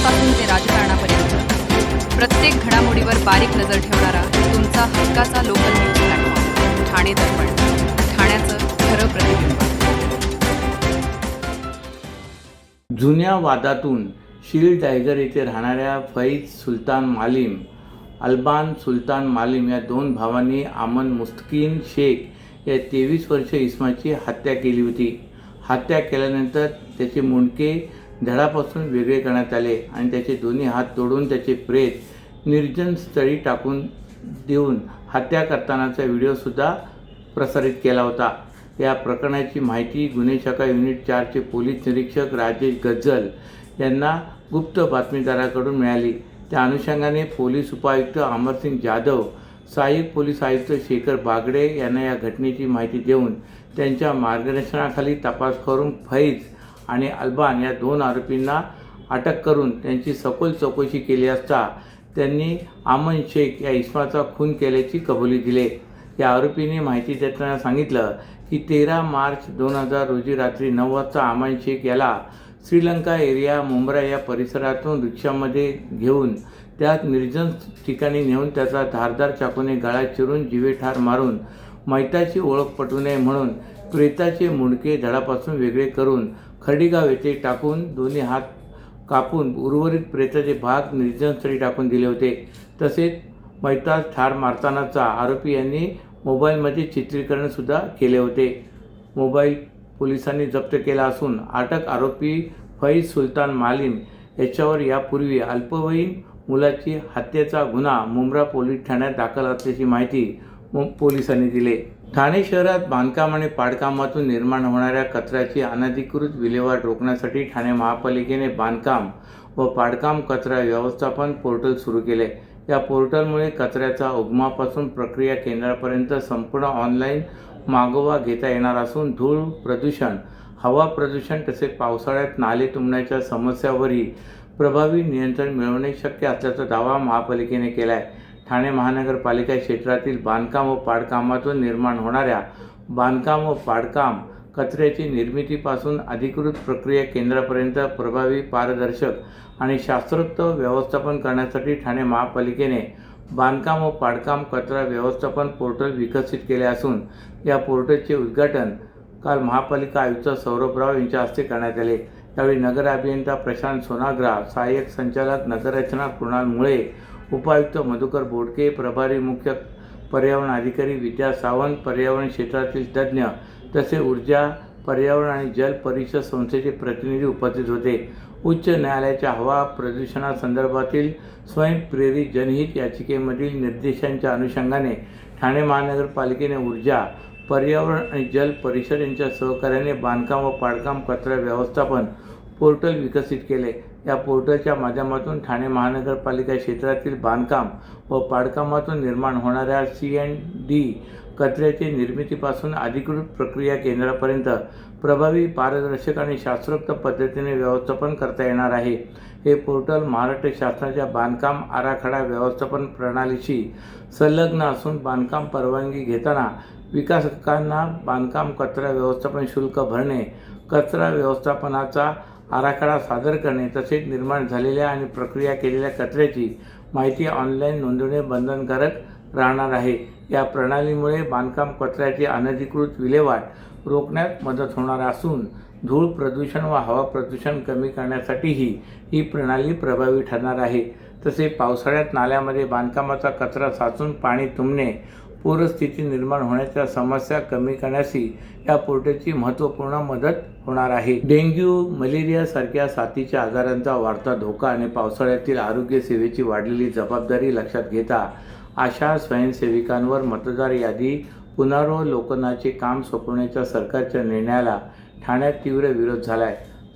घडामोडींपासून ते राजकारणापर्यंत प्रत्येक घडामोडीवर बारीक नजर ठेवणारा तुमचा हक्काचा लोकल न्यूज प्लॅटफॉर्म ठाणे दर्पण, ठाण्याचं खरं प्रतिबिंब. जुन्या वादातून शीलडायगर येथे राहणाऱ्या फैज सुलतान मालीम, अल्बान सुलतान मालीम या दोन भावांनी आमन मुस्तकीन शेख या 23 वर्ष इस्माची हत्या केली होती. हत्या केल्यानंतर त्याचे मुंडके धडापासून वेगळे करण्यात आले आणि त्याचे दोन्ही हात तोडून त्याचे प्रेत निर्जन स्थळी टाकून देऊन हत्या करतानाचा व्हिडिओसुद्धा प्रसारित केला होता. या प्रकरणाची माहिती गुन्हे शाखा युनिट 4चे पोलीस निरीक्षक राजेश गज्जल यांना गुप्त बातमीदाराकडून मिळाली. त्या अनुषंगाने पोलीस उपायुक्त अमरसिंग जाधव, सहाय्यक पोलीस आयुक्त शेखर बागडे यांना या घटनेची माहिती देऊन त्यांच्या मार्गदर्शनाखाली तपास करून फैज आणि अल्बान या दोन आरोपींना अटक करून त्यांची सखोल चौकशी केली असता त्यांनी आमन शेख या इस्माचा खून केल्याची कबुली दिली. या आरोपीने माहिती देताना सांगितलं की 13 मार्च 2000 रोजी रात्री 9 वाजता आमन शेख याला श्रीलंका एरिया मुंब्रा या परिसरातून रिक्षामध्ये घेऊन त्यात निर्जन ठिकाणी नेऊन त्याचा धारदार चाकूने गळा चिरून जीवेठार मारून मैताची ओळख पटू नये म्हणून प्रेताचे मुंडके धडापासून वेगळे करून खर्डीगाव येथे टाकून दोन्ही हात कापून उर्वरित प्रेताचे भाग निर्जन स्थळी टाकून दिले होते. तसेच मैतास ठार मारतानाचा आरोपी यांनी मोबाईलमध्ये चित्रीकरणसुद्धा केले होते. मोबाईल पोलिसांनी जप्त केला असून अटक आरोपी फैज सुलतान मालीम याच्यावर यापूर्वी अल्पवयीन मुलाची हत्येचा गुन्हा मुंब्रा पोलीस ठाण्यात दाखल असल्याची माहिती पोलिसांनी दिली. ठाणे शहरात बांधकाम आणि पाडकामातून निर्माण होणाऱ्या कचऱ्याची अनधिकृत विल्हेवाट रोखण्यासाठी ठाणे महापालिकेने बांधकाम व पाडकाम कचरा व्यवस्थापन पोर्टल सुरू केले. या पोर्टलमुळे कचऱ्याचा उगमापासून प्रक्रिया केंद्रापर्यंत संपूर्ण ऑनलाईन मागोवा घेता येणार असून धूळ प्रदूषण, हवा प्रदूषण तसेच पावसाळ्यात नाले तुंबण्याच्या समस्यावरही प्रभावी नियंत्रण मिळवणे शक्य असल्याचा दावा महापालिकेने केला आहे. ठाणे महानगरपालिका क्षेत्रातील बांधकाम व पाडकामातून निर्माण होणाऱ्या बांधकाम व पाडकाम कचऱ्याची निर्मितीपासून अधिकृत प्रक्रिया केंद्रापर्यंत प्रभावी, पारदर्शक आणि शास्त्रोक्त व्यवस्थापन करण्यासाठी ठाणे महापालिकेने बांधकाम व पाडकाम कचरा व्यवस्थापन पोर्टल विकसित केले असून या पोर्टलचे उद्घाटन काल महापालिका आयुक्त सौरभ राव यांच्या हस्ते करण्यात आले. त्यावेळी नगर अभियंता प्रशांत सोनाग्रा, सहाय्यक संचालक नगररचना कृणाल मुळे, उपायुक्त मधुकर बोडके, प्रभारी मुख्य पर्यावरण अधिकारी विद्या सावंत, पर्यावरण क्षेत्रातील तज्ज्ञ तसे ऊर्जा, पर्यावरण आणि जल परिषद संस्थेचे प्रतिनिधी उपस्थित होते. उच्च न्यायालयाच्या हवा प्रदूषणासंदर्भातील स्वयंप्रेरित जनहित याचिकेमधील निर्देशांच्या अनुषंगाने ठाणे महानगरपालिकेने ऊर्जा, पर्यावरण आणि जल परिषद यांच्या सहकार्याने बांधकाम व पाडकाम कचरा व्यवस्थापन पोर्टल विकसित केले. या पोर्टलच्या माध्यमातून ठाणे महानगरपालिका क्षेत्रातील बांधकाम व पाडकामातून निर्माण होणाऱ्या C&D कचऱ्याची निर्मितीपासून अधिकृत प्रक्रिया केंद्रापर्यंत प्रभावी, पारदर्शक आणि शास्त्रोक्त पद्धतीने व्यवस्थापन करता येणार आहे. हे पोर्टल महाराष्ट्र शासनाच्या बांधकाम आराखडा व्यवस्थापन प्रणालीशी संलग्न असून बांधकाम परवानगी घेताना विकासकांना बांधकाम कचरा व्यवस्थापन शुल्क भरणे, कचरा व्यवस्थापनाचा आराखडा सादर करणे तसेच निर्माण झालेल्या आणि प्रक्रिया केलेल्या कचऱ्याची माहिती ऑनलाईन नोंदवणे बंधनकारक राहणार आहे. या प्रणालीमुळे बांधकाम कचऱ्याची अनधिकृत विल्हेवाट रोखण्यात मदत होणार असून धूळ प्रदूषण व हवा प्रदूषण कमी करण्यासाठीही ही प्रणाली प्रभावी ठरणार आहे. तसेच पावसाळ्यात नाल्यामध्ये बांधकामाचा कचरा साचून पाणी तुंबणे, पूरस्थिती निर्माण होण्याच्या समस्या कमी करण्यासही या पोर्टलची महत्त्वपूर्ण मदत होणार आहे. डेंग्यू, मलेरिया सारख्या साथीच्या आजारांचा वाढता धोका आणि पावसाळ्यातील आरोग्य सेवेची वाढलेली जबाबदारी लक्षात घेता आशा स्वयंसेविकांवर मतदार यादी पुनरावलोकनाचे काम सोपवण्याच्या सरकारच्या निर्णयाला ठाण्यात तीव्र विरोध झाला आहे.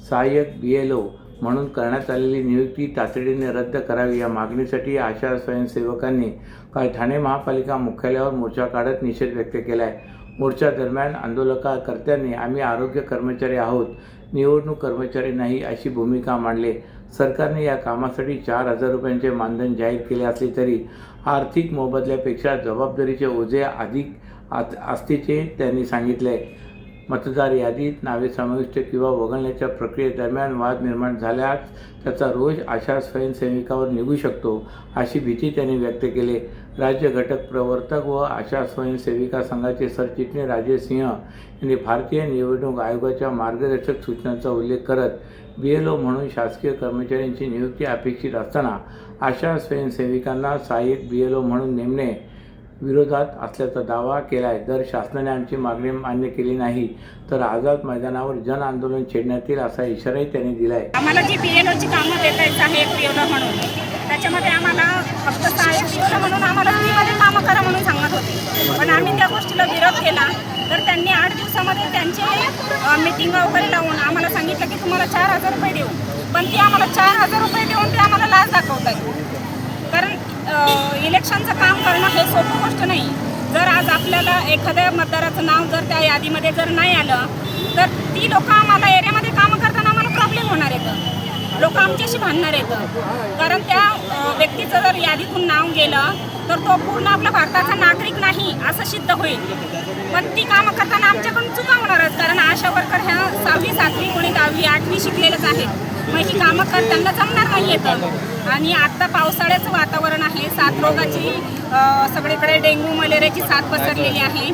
सहाय्यक BLO म्हणून करण्यात आलेली नियुक्ती तातडीने रद्द करावी या मागणीसाठी आशा स्वयंसेवकांनी काल ठाणे महापालिका मुख्यालयावर मोर्चा काढत निषेध व्यक्त केला आहे. मोर्चा दरम्यान आंदोलनकर्त्यांनी आम्ही आरोग्य कर्मचारी आहोत, निवडणूक कर्मचारी नाही अशी भूमिका मांडली. सरकारने या कामासाठी 4,000 रुपयांचे मानधन जाहीर केले असले तरी आर्थिक मोबदल्यापेक्षा जबाबदारीचे ओझे अधिक असल्याचे त्यांनी सांगितले. मतदार यादीत नावे समाविष्ट किंवा वगळण्याच्या प्रक्रियेदरम्यान वाद निर्माण झाल्यास त्याचा रोष आशा स्वयंसेविकावर निघू शकतो, अशी भीती त्यांनी व्यक्त केली. राज्य घटक प्रवर्तक व आशा स्वयंसेविका संघाचे सरचिटणीस राजेश सिंह यांनी भारतीय निवडणूक आयोगाच्या मार्गदर्शक सूचनांचा उल्लेख करत BLO म्हणून शासकीय कर्मचाऱ्यांची नियुक्ती अपेक्षित असताना आशा स्वयंसेविकांना सहाय्यक BLO म्हणून नेमणे विरोधात असल्याचा दावा केला आहे. जर शासनाने आमची मागणी मान्य केली नाही तर आझाद मैदानावर जन आंदोलन छेडण्यात येईल, असा इशाराही त्यांनी दिला आहे. आम्हाला जी BLOची कामं देतायत सहाय्यक BLO म्हणून, त्याच्यामध्ये आम्हाला फक्त सहाय्यक BLO म्हणून आम्हाला फ्रीमध्ये कामं करा म्हणून सांगत होते. पण आम्ही त्या गोष्टीला विरोध केला तर त्यांनी 8 दिवसामध्ये त्यांचे मीटिंग वगैरे लावून आम्हाला सांगितलं की तुम्हाला 4,000 रुपये देऊ. पण ती आम्हाला 4,000 रुपये देऊन ते आम्हाला लाच दाखवत आहेत. कारण इलेक्शनचं काम करणं हे सोपी गोष्ट नाही. जर आज आपल्याला एखाद्या मतदाराचं नाव जर त्या यादीमध्ये जर नाही आलं तर ती लोक आम्हाला एरियामध्ये कामं करताना आम्हाला प्रॉब्लेम होणार आहेत. लोक आमच्याशी भांडणार आहेत. कारण त्या व्यक्तीचं जर यादीतून नाव गेलं तर तो पूर्ण आपला भारताचा नागरिक नाही असं सिद्ध होईल. पण ती कामं करताना आमच्याकडून चुका होणारच. कारण आशा वर्कर ह्या 6वी 7वी कोणी 10वी 8वी शिकलेलंच आहेत. मग ही कामं त्यांना जमणार नाही येतं. आणि आत्ता पावसाळ्याचं वातावरण आहे, साथ रोगाची सगळीकडे डेंग्यू मलेरियाची साथ पसरलेली आहे.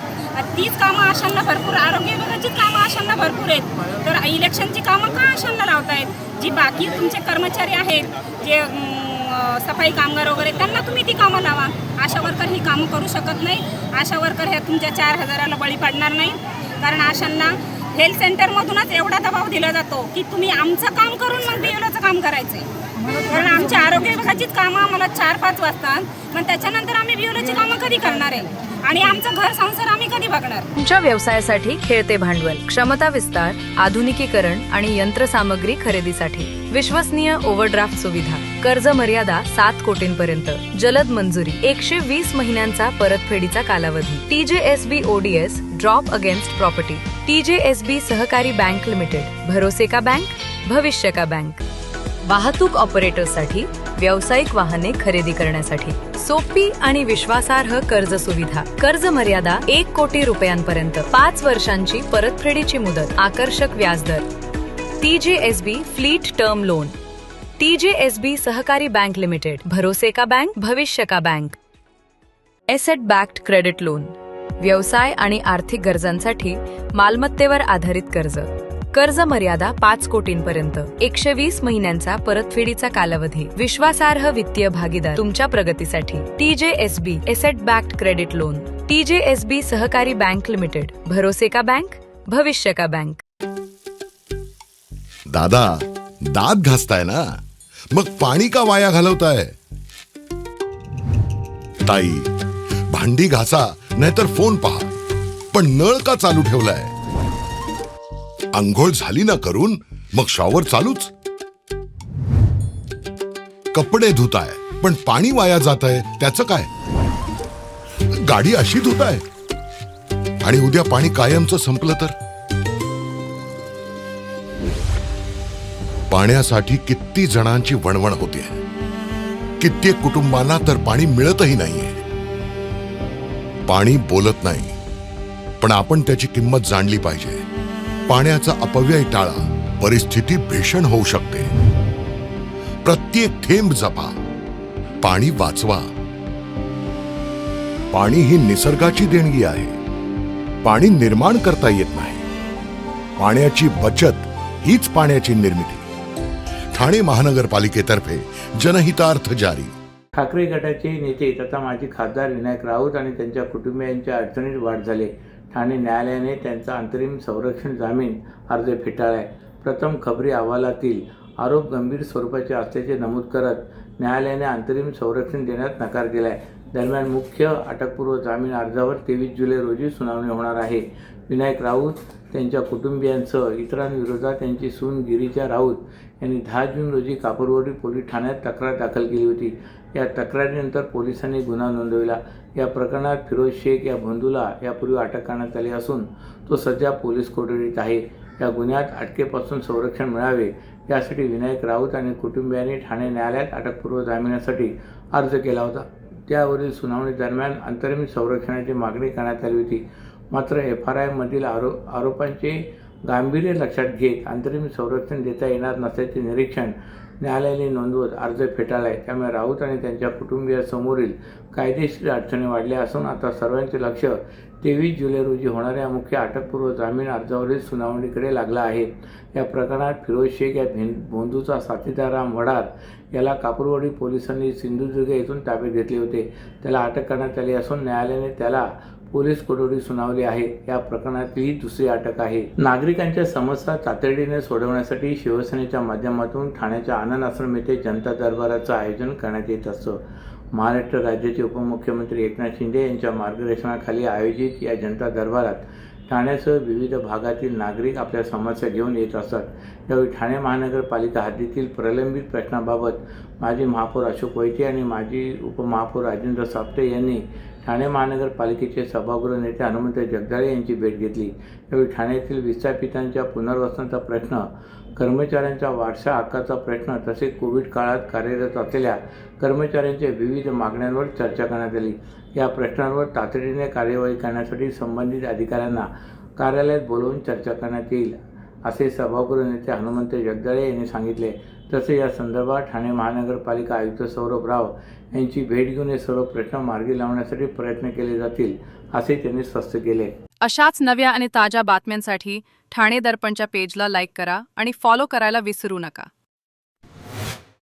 तीच कामं आशांना भरपूर, आरोग्य विभागाचीच कामं आशांना भरपूर आहेत. तर इलेक्शनची कामं का आशांना लावतायत? जी बाकी तुमचे कर्मचारी आहेत, जे सफाई कामगार वगैरे, त्यांना तुम्ही ती कामं लावा. आशा वर्कर ही कामं करू शकत नाही. आशा वर्कर ह्या तुमच्या 4,000ला बळी पडणार नाही. कारण आशांना हेल्थ सेंटरमधूनच एवढा दबाव दिला जातो की तुम्ही आमचं काम करून मग BLOचं काम करायचं आहे. कारण आमच्या आरोग्य विभागाचीच कामं आम्हाला 4-5 वाजतात. पण त्याच्यानंतर आम्ही BLOची कामं कधी करणार आहे? आणि आमचं घर संसार आम्ही कधी बघणार? तुमच्या व्यवसायासाठी खेळते भांडवल, क्षमता विस्तार, आधुनिकीकरण आणि यंत्रसामग्री खरेदीसाठी विश्वसनीय ओव्हरड्राफ्ट सुविधा, कर्ज मर्यादा 7 कोटींपर्यंत, जलद मंजुरी, 120 महिन्यांचा परतफेडीचा कालावधी, TJSB ODS drop against property, TJSB सहकारी बँक लिमिटेड, भरोसे का बँक, भविष्य का बँक. वाहतूक ऑपरेटर्ससाठी व्यावसायिक वाहने खरेदी करण्यासाठी सोपी आणि विश्वासार्ह कर्ज सुविधा, कर्ज मर्यादा 1 कोटी रुपयांपर्यंत, 5 वर्षांची परतफेडीची मुदत, आकर्षक व्याजदर, TJSB fleet term loan, TJSB सहकारी बँक लिमिटेड, भरोसे का बँक, भविष्य का bank. Asset backed credit loan, व्यवसाय आणि आर्थिक गरजांसाठी मालमत्तेवर आधारित कर्ज, कर्ज मर्यादा 5 कोटींपर्यंत, 120 महिन्यांचा परतफेडीचा कालावधी, विश्वासार्ह वित्तीय भागीदार तुमच्या प्रगतीसाठी. TJSB asset backed credit loan, TJSB सहकारी बँक लिमिटेड, भरोसे का बँक, भविष्य का बँक. दादा, दात घासताय ना, मग पाणी का वाया घालवताय? ताई, भांडी घासा नाहीतर फोन पहा, पण नळ का चालू ठेवलाय? अंघोळ झाली ना करून, मग शॉवर चालूच. कपडे धुताय पण पाणी वाया जातंय, त्याचं काय? गाडी अशी धुताय आणि उद्या पाणी कायमचं संपलं तर? पाण्यासाठी किती जणांची वणवण होते. कित्येक कुटुंबांना तर पाणी मिळतही नाहीये. पाणी बोलत नाही, पण आपण त्याची किंमत जाणली पाहिजे. पाण्याचा अपव्यय टाळा, परिस्थिती भीषण होऊ शकते. प्रत्येक थेंब जपा, पाणी वाचवा. पाणी ही निसर्गाची देणगी आहे. पाणी निर्माण करता येत नाही. पाण्याची बचत हीच पाण्याची निर्मिती. ठाणे महानगरपालिकेतर्फे जनहितार्थ जारी. ठाकरे गटाचे नेते तथा माजी खासदार विनायक राऊत आणि त्यांच्या कुटुंबियांच्या अडचणीत वाढ झाली. ठाणे न्यायालयाने त्यांचा अंतरिम संरक्षण जामीन अर्ज फेटाळलाय. प्रथम खबरी अहवालातील आरोप गंभीर स्वरूपाचे असल्याचे नमूद करत न्यायालयाने अंतरिम संरक्षण देण्यास नकार दिलाय. दरम्यान मुख्य अटकपूर्व जामीन अर्जावर 23 जुलै रोजी सुनावणी होणार आहे. विनायक राऊत, त्यांच्या कुटुंबियांसह इतरांविरोधात त्यांची सून गिरीजा राऊत यांनी 10 जून रोजी कापरवाडी पोलीस ठाण्यात तक्रार दाखल केली होती. या तक्रारीनंतर पोलिसांनी गुन्हा नोंदवला. या प्रकरणात फिरोज शेख या बंधूला यापूर्वी अटक करण्यात आली असून तो सध्या पोलीस कोठडीत आहे. या गुन्ह्यात अटकेपासून संरक्षण मिळावे यासाठी विनायक राऊत आणि कुटुंबियांनी ठाणे न्यायालयात अटकपूर्व जामिनासाठी अर्ज केला होता. त्यावरील सुनावणी दरम्यान अंतरिम संरक्षणाची मागणी करण्यात आली होती. मात्र FRIमधील आरोपांचे गांभीर्य लक्षात घेत अंतरिम संरक्षण देता येणार नसल्याचे निरीक्षण न्यायालयाने नोंदवत अर्ज फेटाळला आहे. त्यामुळे राऊत आणि त्यांच्या कुटुंबियांसमोरील कायदेशीर अडचणी वाढल्या असून आता सर्वांचे लक्ष 23 जुलै रोजी होणाऱ्या मुख्य अटकपूर्व जामीन अर्जावरील सुनावणीकडे लागलं आहे. या प्रकरणात फिरोज शेख या भोंदूचा साथीदार राम वडार याला कापूरवाडी पोलिसांनी सिंधुदुर्ग येथून ताब्यात घेतले होते. त्याला अटक करण्यात आली असून न्यायालयाने त्याला पोलीस कोठडी सुनावली आहे. या प्रकरणातली ही दुसरी अटक आहे. नागरिकांच्या समस्या तातडीने सोडवण्यासाठी शिवसेनेच्या माध्यमातून ठाण्याच्या आनंद आश्रम येथे जनता दरबाराचं आयोजन करण्यात येत असतं. महाराष्ट्र राज्याचे उपमुख्यमंत्री एकनाथ शिंदे यांच्या मार्गदर्शनाखाली आयोजित या जनता दरबारात ठाण्यासह विविध भागातील नागरिक आपल्या समस्या घेऊन येत असतात. यावेळी ठाणे महानगरपालिका हद्दीतील प्रलंबित प्रश्नाबाबत माजी महापौर अशोक वैद्य आणि माजी उपमहापौर राजेंद्र साप्ते यांनी ठाणे महानगरपालिकेचे सभागृह नेते हनुमंत जगदाळे यांची भेट घेतली. यावेळी ठाण्यातील विस्थापितांच्या पुनर्वसनाचा प्रश्न, कर्मचाऱ्यांच्या वारसा हक्काचा प्रश्न तसेच कोविड काळात कार्यरत असलेल्या कर्मचाऱ्यांच्या विविध मागण्यांवर चर्चा करण्यात आली. या प्रश्नांवर तातडीने कार्यवाही करण्यासाठी संबंधित अधिकाऱ्यांना कार्यालयात बोलवून चर्चा करण्यात येईल असे सभागृह नेते हनुमंत जगदाळे यांनी सांगितले. तसे या संदर्भात ठाणे महानगरपालिका आयुक्त सौरभ राव यांची भेट घेऊन हे सर्व प्रश्न मार्गी लावण्यासाठी प्रयत्न केले जातील असे त्यांनी स्पष्ट केले. अशाच नव्या आणि ताज्या बातम्यांसाठी ठाणे दर्पणच्या पेजला लाईक करा आणि फॉलो करायला विसरू नका.